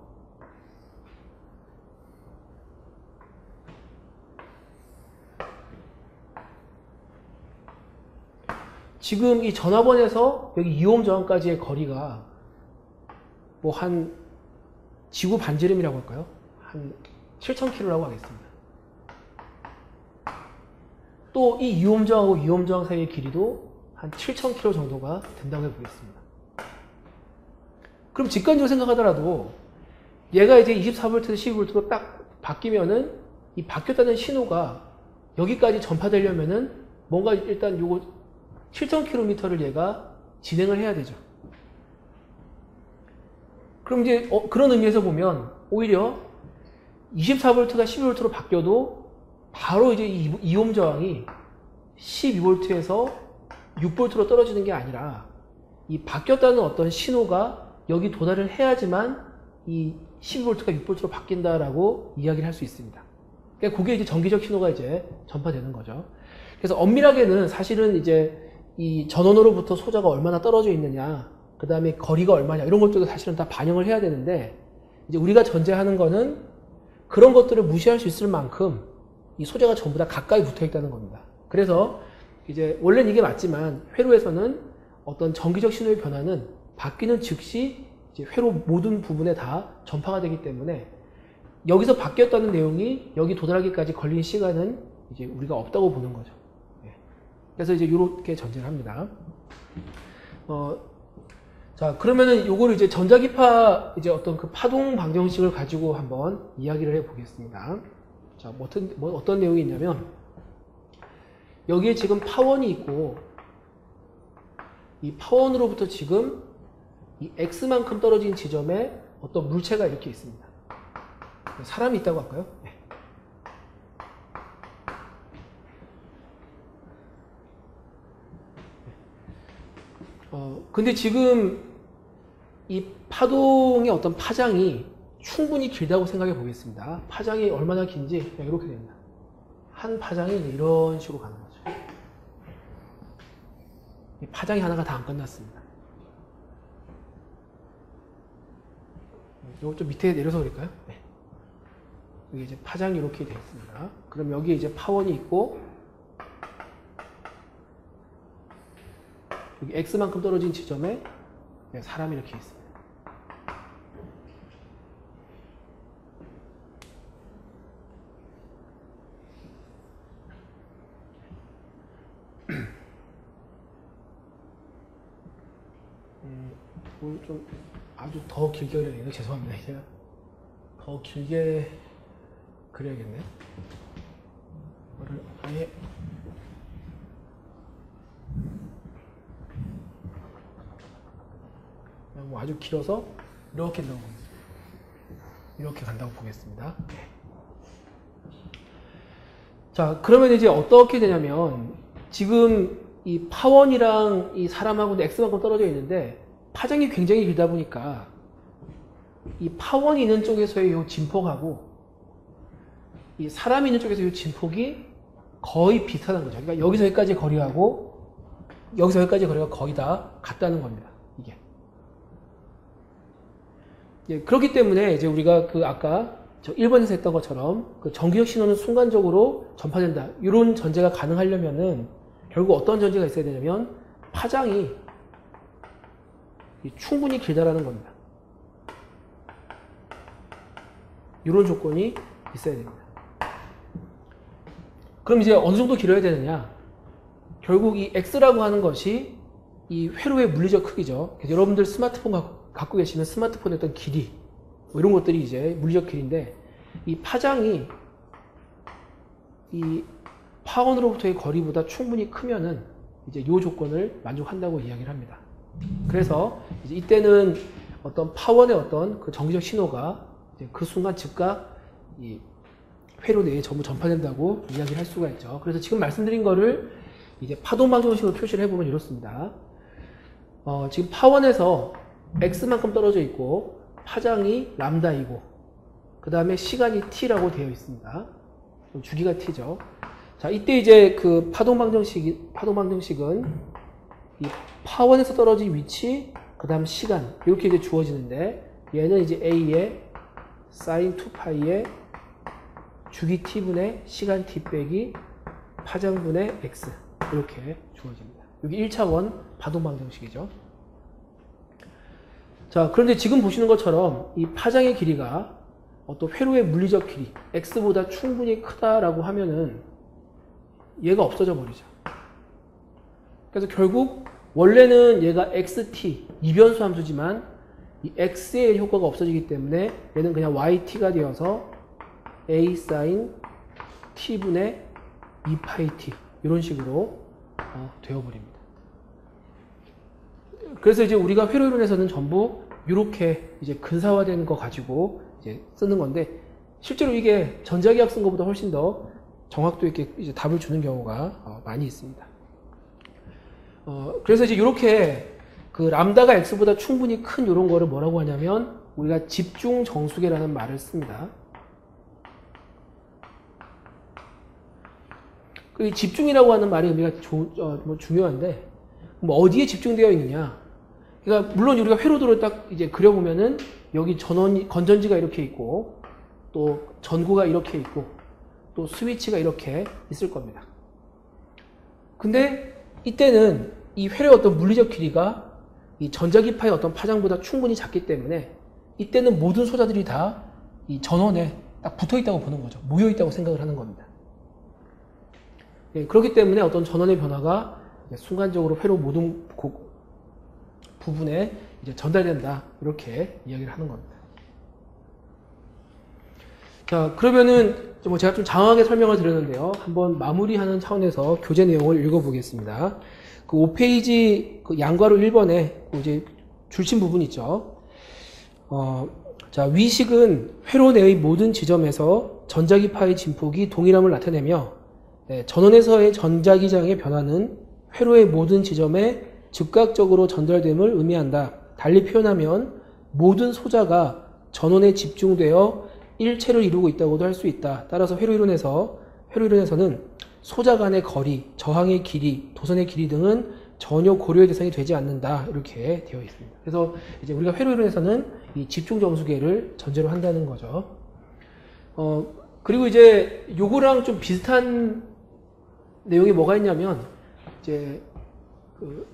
지금 이 전화번에서 여기 2옴 저항까지의 거리가 뭐 한 지구 반지름이라고 할까요? 한 7,000km라고 하겠습니다. 또 이 2옴 저항하고 2옴 저항 사이의 길이도 한 7,000km 정도가 된다고 해보겠습니다. 그럼 직관적으로 생각하더라도 얘가 이제 24V에서 12V로 딱 바뀌면은 이 바뀌었다는 신호가 여기까지 전파되려면은 뭔가 일단 요거 7,000km를 얘가 진행을 해야 되죠. 그럼 이제 그런 의미에서 보면 오히려 24V가 12V로 바뀌어도 바로 이제 2옴 저항이 12V에서 6V로 떨어지는 게 아니라 이 바뀌었다는 어떤 신호가 여기 도달을 해야지만 이 12V가 6V로 바뀐다라고 이야기를 할 수 있습니다. 그러니까 그게 이제 전기적 신호가 이제 전파되는 거죠. 그래서 엄밀하게는 사실은 이제 이 전원으로부터 소자가 얼마나 떨어져 있느냐, 그 다음에 거리가 얼마냐, 이런 것들도 사실은 다 반영을 해야 되는데, 이제 우리가 전제하는 거는 그런 것들을 무시할 수 있을 만큼 이 소자가 전부 다 가까이 붙어 있다는 겁니다. 그래서 이제 원래는 이게 맞지만 회로에서는 어떤 전기적 신호의 변화는 바뀌는 즉시 이제 회로 모든 부분에 다 전파가 되기 때문에 여기서 바뀌었다는 내용이 여기 도달하기까지 걸린 시간은 이제 우리가 없다고 보는 거죠. 그래서 이제 이렇게 전제를 합니다. 자, 그러면은 요거를 이제 전자기파 이제 어떤 그 파동 방정식을 가지고 한번 이야기를 해 보겠습니다. 자, 어떤 내용이 있냐면, 여기에 지금 파원이 있고, 이 파원으로부터 지금 이 X만큼 떨어진 지점에 어떤 물체가 이렇게 있습니다. 사람이 있다고 할까요? 네. 근데 지금 이 파동의 어떤 파장이 충분히 길다고 생각해 보겠습니다. 파장이 얼마나 긴지 이렇게 됩니다. 한 파장이 이런 식으로 가는 거죠. 이 파장이 하나가 다 안 끝났습니다. 이거 좀 밑에 내려서 그럴까요? 네. 여기 이제 파장이 이렇게 되어 있습니다. 그럼 여기에 이제 파원이 있고, 여기 X만큼 떨어진 지점에 사람이 이렇게 있습니다. 이걸 좀 아주 더 길게 그려야겠네. 죄송합니다. 제가 더 길게 그려야겠네. 이거를 아예 뭐 아주 길어서 이렇게 간다고 보겠습니다. 이렇게 간다고 보겠습니다. 자, 그러면 이제 어떻게 되냐면, 지금 이 파원이랑 이 사람하고는 X만큼 떨어져 있는데 파장이 굉장히 길다 보니까 이 파원이 있는 쪽에서의 이 진폭하고 이 사람이 있는 쪽에서 이 진폭이 거의 비슷하다는 거죠. 그러니까 여기서 여기까지 거리하고 여기서 여기까지 거리가 거의 다 같다는 겁니다. 이게. 예, 그렇기 때문에 이제 우리가 그 아까 저 1번에서 했던 것처럼 그 전기적 신호는 순간적으로 전파된다. 이런 전제가 가능하려면은 결국 어떤 전제가 있어야 되냐면 파장이 충분히 길다라는 겁니다. 이런 조건이 있어야 됩니다. 그럼 이제 어느 정도 길어야 되느냐? 결국 이 X라고 하는 것이 이 회로의 물리적 크기죠. 그래서 여러분들 스마트폰 갖고 계시면 스마트폰의 어떤 길이 뭐 이런 것들이 이제 물리적 길인데, 이 파장이 이 파원으로부터의 거리보다 충분히 크면은 이제 이 조건을 만족한다고 이야기를 합니다. 그래서 이제 이때는 어떤 파원의 어떤 그 정기적 신호가 이제 그 순간 즉각 이 회로 내에 전부 전파된다고 이야기를 할 수가 있죠. 그래서 지금 말씀드린 거를 이제 파동 방정식으로 표시를 해보면 이렇습니다. 지금 파원에서 X만큼 떨어져 있고 파장이 람다이고 그 다음에 시간이 T라고 되어 있습니다. 주기가 T죠. 자, 이때 이제 그 파동 방정식은 이 파원에서 떨어진 위치, 그 다음 시간 이렇게 이제 주어지는데, 얘는 이제 A에 sin 2파이의 주기 T분의 시간 T 빼기 파장분의 X 이렇게 주어집니다. 여기 1차원 파동 방정식이죠. 자, 그런데 지금 보시는 것처럼 이 파장의 길이가 어떤 회로의 물리적 길이 X보다 충분히 크다라고 하면은 얘가 없어져 버리죠. 그래서 결국 원래는 얘가 XT 이변수 함수지만 이 X의 효과가 없어지기 때문에 얘는 그냥 YT가 되어서 A sin T분의 2파이 T 이런 식으로 되어버립니다. 그래서 이제 우리가 회로 이론에서는 전부 이렇게 이제 근사화된 거 가지고 이제 쓰는 건데, 실제로 이게 전자기학 쓴 것보다 훨씬 더 정확도 있게 이제 답을 주는 경우가 많이 있습니다. 그래서 이제 이렇게 그 람다가 X보다 충분히 큰 이런 거를 뭐라고 하냐면 우리가 집중 정수계라는 말을 씁니다. 그 집중이라고 하는 말의 의미가 중요한데, 뭐 어디에 집중되어 있느냐? 그러니까 물론 우리가 회로도를 딱 이제 그려보면은 여기 건전지가 이렇게 있고 또 전구가 이렇게 있고 또 스위치가 이렇게 있을 겁니다. 근데 이때는 이 회로의 어떤 물리적 길이가 이 전자기파의 어떤 파장보다 충분히 작기 때문에 이때는 모든 소자들이 다 이 전원에 딱 붙어 있다고 보는 거죠. 모여 있다고 생각을 하는 겁니다. 예, 그렇기 때문에 어떤 전원의 변화가 순간적으로 회로 모든 부분에 이제 전달된다. 이렇게 이야기를 하는 겁니다. 자, 그러면은 뭐 제가 좀 장황하게 설명을 드렸는데요. 한번 마무리하는 차원에서 교재 내용을 읽어보겠습니다. 그 5페이지 그 양괄호 1번에 이제 줄친 부분 있죠. 자, 위식은 회로 내의 모든 지점에서 전자기파의 진폭이 동일함을 나타내며 전원에서의 전자기장의 변화는 회로의 모든 지점에 즉각적으로 전달됨을 의미한다. 달리 표현하면 모든 소자가 전원에 집중되어 일체를 이루고 있다고도 할 수 있다. 따라서 회로이론에서는 소자 간의 거리, 저항의 길이, 도선의 길이 등은 전혀 고려의 대상이 되지 않는다. 이렇게 되어 있습니다. 그래서 이제 우리가 회로이론에서는 이 집중 정수계를 전제로 한다는 거죠. 그리고 이제 요거랑 좀 비슷한 내용이 뭐가 있냐면 이제 그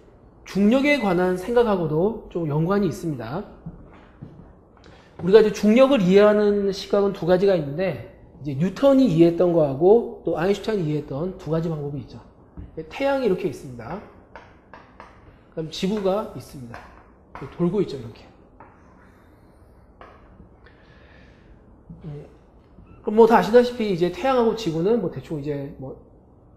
중력에 관한 생각하고도 좀 연관이 있습니다. 우리가 이제 중력을 이해하는 시각은 두 가지가 있는데 이제 뉴턴이 이해했던 거하고 또 아인슈타인이 이해했던 두 가지 방법이 있죠. 태양이 이렇게 있습니다. 그다음 지구가 있습니다. 돌고 있죠, 이렇게. 그럼 뭐 다 아시다시피 이제 태양하고 지구는 뭐 대충 이제 뭐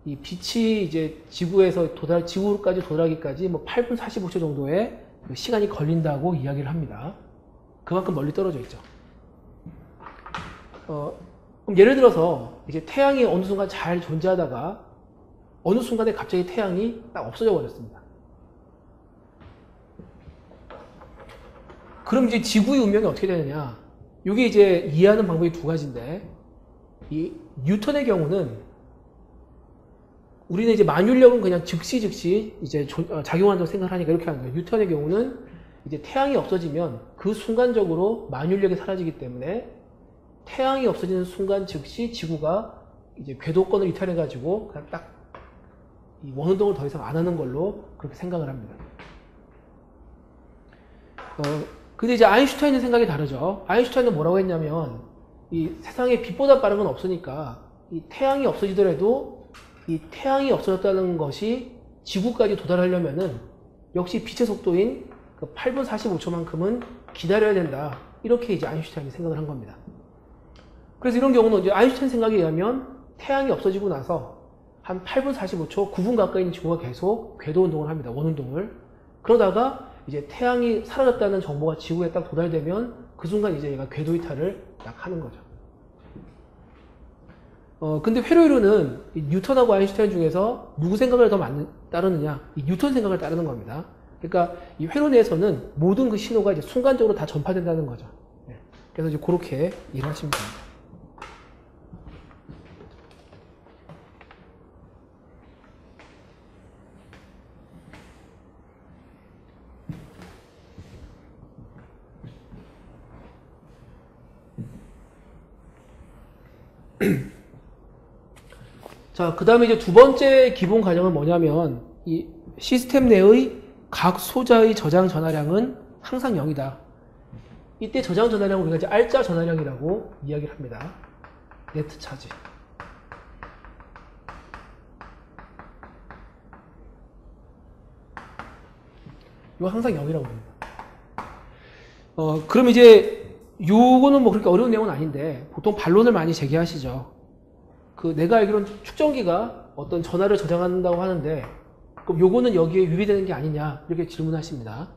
이 빛이 이제 지구까지 도달하기까지 뭐 8분 45초 정도의 시간이 걸린다고 이야기를 합니다. 그만큼 멀리 떨어져 있죠. 그럼 예를 들어서 이제 태양이 어느 순간 잘 존재하다가 어느 순간에 갑자기 태양이 딱 없어져 버렸습니다. 그럼 이제 지구의 운명이 어떻게 되느냐? 이게 이제 이해하는 방법이 두 가지인데, 이 뉴턴의 경우는 우리는 이제 만율력은 그냥 즉시 이제 작용한다고 생각하니까 이렇게 하는 거예요. 뉴턴의 경우는 이제 태양이 없어지면 그 순간적으로 만율력이 사라지기 때문에 태양이 없어지는 순간 즉시 지구가 이제 궤도권을 이탈해가지고 그냥 딱 이 원운동을 더 이상 안 하는 걸로 그렇게 생각을 합니다. 근데 이제 아인슈타인의 생각이 다르죠. 아인슈타인은 뭐라고 했냐면 이 세상에 빛보다 빠른 건 없으니까 이 태양이 없어지더라도 이 태양이 없어졌다는 것이 지구까지 도달하려면은 역시 빛의 속도인 그 8분 45초만큼은 기다려야 된다. 이렇게 이제 아인슈타인이 생각을 한 겁니다. 그래서 이런 경우는 이제 아인슈타인 생각에 의하면 태양이 없어지고 나서 한 8분 45초, 9분 가까이 있는 지구가 계속 궤도 운동을 합니다. 원운동을. 그러다가 이제 태양이 사라졌다는 정보가 지구에 딱 도달되면 그 순간 이제 얘가 궤도 이탈을 딱 하는 거죠. 근데 회로이론은 뉴턴하고 아인슈타인 중에서 누구 생각을 더 따르느냐? 이 뉴턴 생각을 따르는 겁니다. 그러니까 이 회로 내에서는 모든 그 신호가 이제 순간적으로 다 전파된다는 거죠. 그래서 이제 그렇게 이해하시면 됩니다. 자, 그 다음에 이제 두 번째 기본 가정은 뭐냐면, 이 시스템 내의 각 소자의 저장 전하량은 항상 0이다. 이때 저장 전하량을 우리가 이제 알짜 전하량이라고 이야기를 합니다. 네트 차지. 이거 항상 0이라고 합니다. 그럼 이제 요거는 뭐 그렇게 어려운 내용은 아닌데 보통 반론을 많이 제기하시죠. 그 내가 알기로는 축전기가 어떤 전하를 저장한다고 하는데 그럼 요거는 여기에 유리되는 게 아니냐 이렇게 질문하십니다.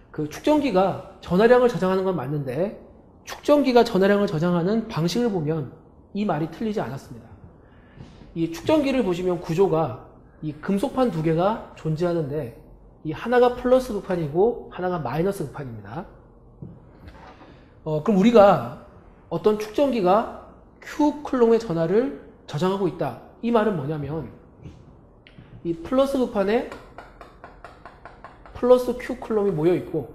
그 축전기가 전하량을 저장하는 건 맞는데 축전기가 전하량을 저장하는 방식을 보면 이 말이 틀리지 않았습니다. 이 축전기를 보시면 구조가 이 금속판 두 개가 존재하는데 이 하나가 플러스 극판이고 하나가 마이너스 극판입니다. 그럼 우리가 어떤 축전기가 Q 쿨롬의 전하를 저장하고 있다. 이 말은 뭐냐면 이 플러스 극판에 플러스 Q 쿨롬이 모여 있고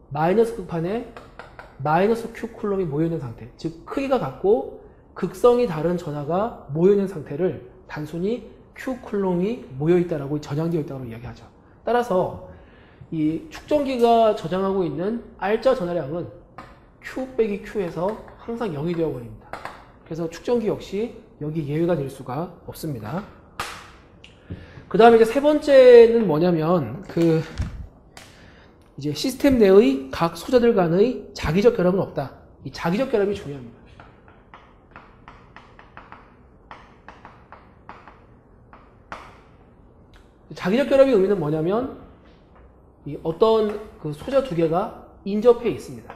마이너스 극판에 마이너스 Q 쿨롬이 모여 있는 상태. 즉 크기가 같고 극성이 다른 전하가 모여 있는 상태를 단순히 Q 쿨롬이 모여 있다라고 저장되어 있다고 이야기하죠. 따라서 이 축전기가 저장하고 있는 R자 전하량은 Q 빼기 Q에서 항상 0이 되어버립니다. 그래서 축전기 역시 여기 예외가 될 수가 없습니다. 그 다음에 이제 세 번째는 뭐냐면 이제 시스템 내의 각 소자들 간의 자기적 결합은 없다. 이 자기적 결합이 중요합니다. 자기적 결합의 의미는 뭐냐면 이 어떤 그 소자 두 개가 인접해 있습니다.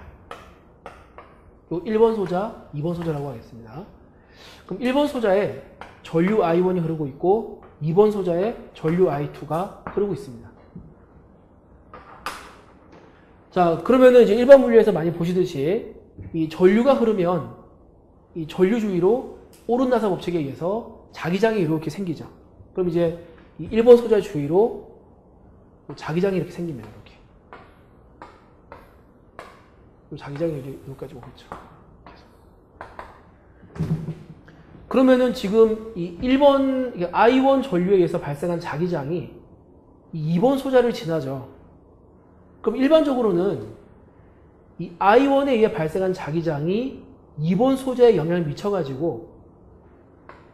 요 1번 소자, 2번 소자라고 하겠습니다. 그럼 1번 소자에 전류 I1이 흐르고 있고 2번 소자에 전류 I2가 흐르고 있습니다. 자, 그러면은 이제 일반 물리에서 많이 보시듯이 이 전류가 흐르면 이 전류 주위로 오른나사 법칙에 의해서 자기장이 이렇게 생기죠. 그럼 이제 이 1번 소자 주위로 자기장이 이렇게 생깁니다. 이렇게. 자기장이 여기까지 오겠죠. 그러면은 지금 이 1번, I1 전류에 의해서 발생한 자기장이 이 2번 소자를 지나죠. 그럼 일반적으로는 이 I1에 의해 발생한 자기장이 2번 소자에 영향을 미쳐가지고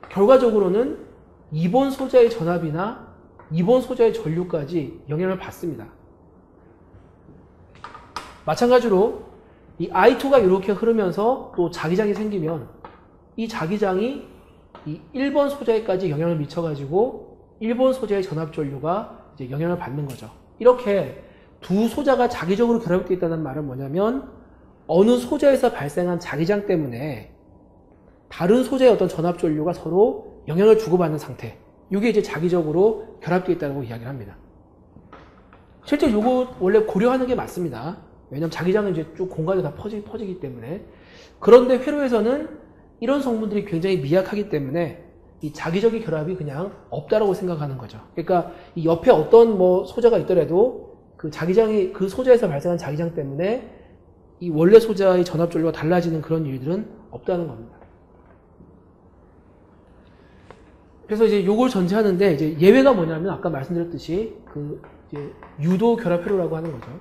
결과적으로는 2번 소자의 전압이나 2번 소자의 전류까지 영향을 받습니다. 마찬가지로 이 I2가 이렇게 흐르면서 또 자기장이 생기면 이 자기장이 이 1번 소자에까지 영향을 미쳐가지고 1번 소자의 전압 전류가 이제 영향을 받는 거죠. 이렇게 두 소자가 자기적으로 결합되어 있다는 말은 뭐냐면 어느 소자에서 발생한 자기장 때문에 다른 소자의 어떤 전압 전류가 서로 영향을 주고받는 상태. 이게 이제 자기적으로 결합되어 있다고 이야기를 합니다. 실제 이거 원래 고려하는 게 맞습니다. 왜냐하면 자기장은 이제 쭉 공간에 다 퍼지기 때문에. 그런데 회로에서는 이런 성분들이 굉장히 미약하기 때문에 이 자기적인 결합이 그냥 없다라고 생각하는 거죠. 그러니까 이 옆에 어떤 뭐 소자가 있더라도 그 자기장이 그 소자에서 발생한 자기장 때문에 이 원래 소자의 전압 전류가 달라지는 그런 일들은 없다는 겁니다. 그래서 이제 요걸 전제하는데 이제 예외가 뭐냐면 아까 말씀드렸듯이 그 이제 유도 결합 회로라고 하는 거죠.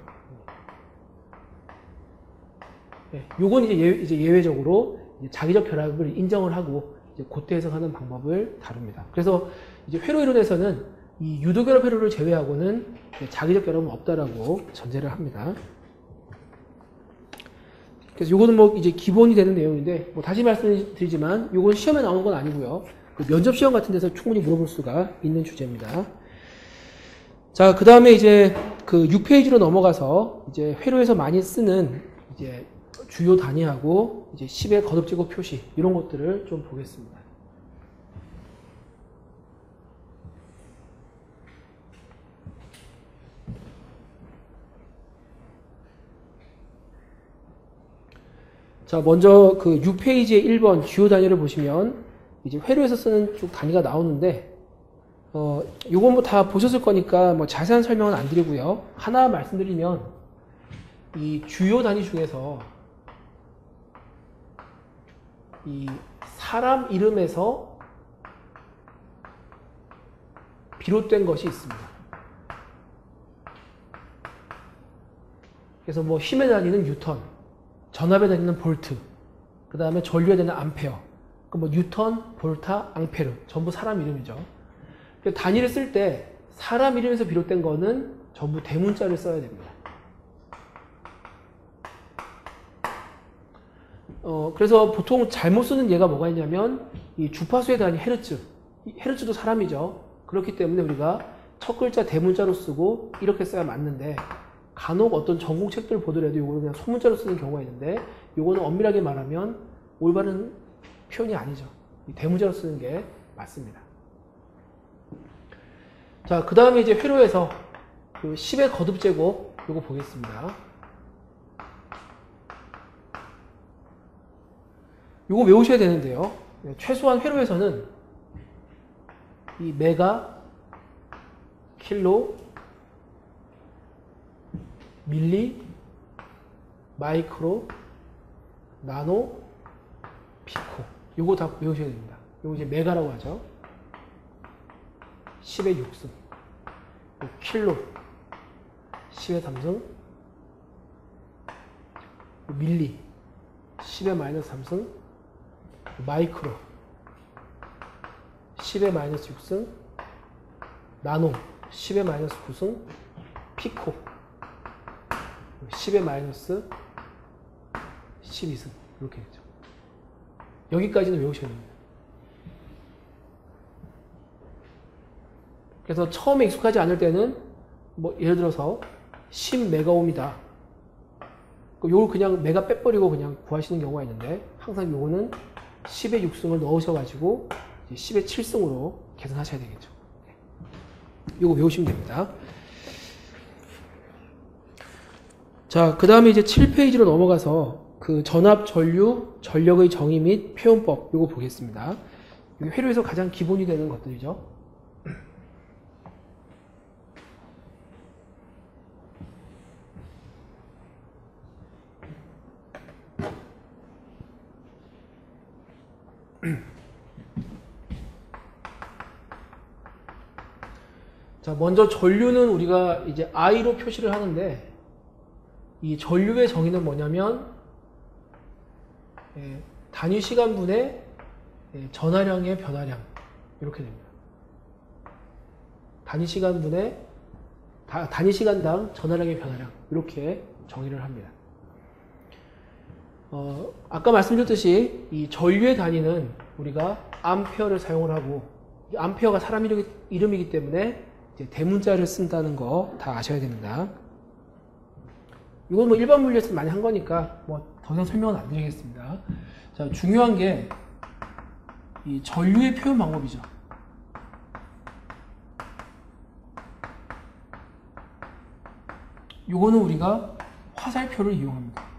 네, 요건 이제 예외적으로 이제 자기적 결합을 인정을 하고 이제 고태 해석하는 방법을 다룹니다. 그래서 이제 회로 이론에서는 이 유도 결합 회로를 제외하고는 자기적 결합은 없다라고 전제를 합니다. 그래서 요거는 뭐 이제 기본이 되는 내용인데 뭐 다시 말씀드리지만 요건 시험에 나오는 건 아니고요. 그 면접 시험 같은 데서 충분히 물어볼 수가 있는 주제입니다. 자, 그 다음에 이제 그 6페이지로 넘어가서 이제 회로에서 많이 쓰는 이제 주요 단위하고 이제 10의 거듭제곱 표시 이런 것들을 좀 보겠습니다. 자, 먼저 그 6페이지의 1번 주요 단위를 보시면 이제 회로에서 쓰는 쭉 단위가 나오는데 요건 뭐 다 보셨을 거니까 뭐 자세한 설명은 안 드리고요. 하나 말씀드리면 이 주요 단위 중에서 이 사람 이름에서 비롯된 것이 있습니다. 그래서 뭐 힘의 단위는 뉴턴, 전압의 단위는 볼트, 그 다음에 전류의 단위는 암페어, 뭐 뉴턴, 볼타, 앙페르 전부 사람 이름이죠. 단위를 쓸 때 사람 이름에서 비롯된 거는 전부 대문자를 써야 됩니다. 그래서 보통 잘못 쓰는 예가 뭐가 있냐면 이 주파수의 단위 헤르츠, 헤르츠도 사람이죠. 그렇기 때문에 우리가 첫 글자 대문자로 쓰고 이렇게 써야 맞는데 간혹 어떤 전공책들 보더라도 이거는 그냥 소문자로 쓰는 경우가 있는데 이거는 엄밀하게 말하면 올바른 표현이 아니죠. 대문자로 쓰는 게 맞습니다. 자, 그 다음에 이제 회로에서 그 10의 거듭제곱 이거 보겠습니다. 이거 외우셔야 되는데요. 최소한 회로에서는 이 메가, 킬로, 밀리, 마이크로, 나노, 피코. 요거 다 외우셔야 됩니다. 요거 이제 메가라고 하죠. 10의 6승. 킬로, 10의 3승, 밀리 10의 마이너스 3승, 마이크로 10의 마이너스 6승, 나노 10의 마이너스 9승, 피코 10의 마이너스 12승. 이렇게 되죠. 여기까지는 외우셔야 됩니다. 그래서 처음에 익숙하지 않을 때는 뭐 예를 들어서 10메가옴이다. 요걸 그냥 메가 빼버리고 그냥 구하시는 경우가 있는데 항상 요거는 10의 6승을 넣으셔가지고 10의 7승으로 계산하셔야 되겠죠. 요거 외우시면 됩니다. 자, 그 다음에 이제 7페이지로 넘어가서 그 전압, 전류, 전력의 정의 및 표현법 요거 보겠습니다. 이게 회로에서 가장 기본이 되는 것들이죠. 자, 먼저 전류는 우리가 이제 I로 표시를 하는데 이 전류의 정의는 뭐냐면 단위 시간분의 전하량의 변화량 이렇게 됩니다. 단위 시간분의 단위 시간당 전하량의 변화량 이렇게 정의를 합니다. 아까 말씀드렸듯이 이 전류의 단위는 우리가 암페어를 사용을 하고 이 암페어가 사람 이름이기 때문에 이제 대문자를 쓴다는 거 다 아셔야 됩니다. 이건 뭐 일반 물리에서 많이 한 거니까 뭐 더 이상 설명은 안 드리겠습니다. 자, 중요한 게 이 전류의 표현 방법이죠. 요거는 우리가 화살표를 이용합니다.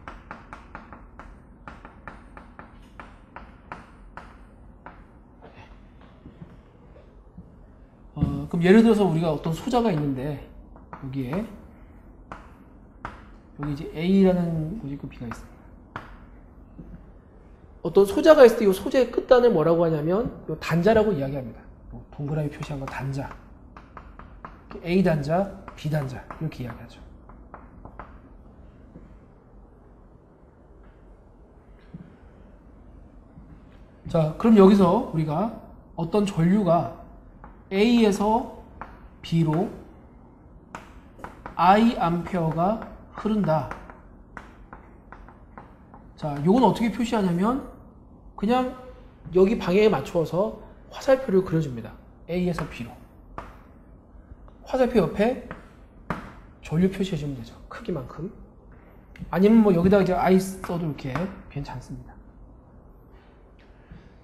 그럼 예를 들어서 우리가 어떤 소자가 있는데 여기에 여기 이제 A라는 고직구 B가 있습니다. 어떤 소자가 있을 때 이 소재의 끝단을 뭐라고 하냐면 이 단자라고 이야기합니다. 동그라미 표시한 거 단자. A 단자, B 단자 이렇게 이야기하죠. 자, 그럼 여기서 우리가 어떤 전류가 A에서 B로 I 암페어가 흐른다. 자, 요건 어떻게 표시하냐면 그냥 여기 방향에 맞추어서 화살표를 그려줍니다. A에서 B로. 화살표 옆에 전류 표시해주면 되죠. 크기만큼. 아니면 뭐 여기다가 이제 I 써도 이렇게 괜찮습니다.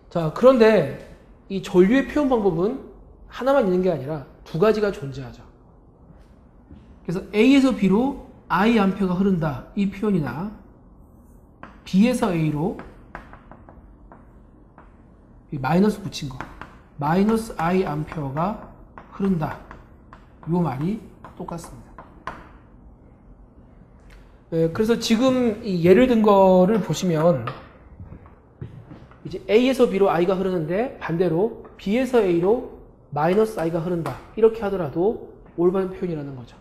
자, 그런데 이 전류의 표현 방법은 하나만 있는 게 아니라 두 가지가 존재하죠. 그래서 A에서 B로 I 암페어가 흐른다 이 표현이나 B에서 A로 마이너스 붙인 거 마이너스 I 암페어가 흐른다 이 말이 똑같습니다. 그래서 지금 이 예를 든 거를 보시면 이제 A에서 B로 I가 흐르는데 반대로 B에서 A로 마이너스 I가 흐른다 이렇게 하더라도 올바른 표현이라는 거죠.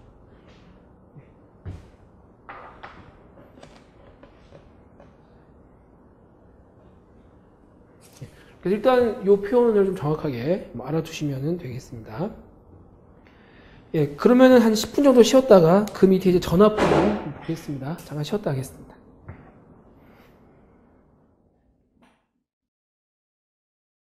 그래서 일단 이 표현을 좀 정확하게 알아두시면 되겠습니다. 예, 그러면은 한 10분 정도 쉬었다가 그 밑에 이제 전압 부분 보겠습니다. 잠깐 쉬었다 하겠습니다.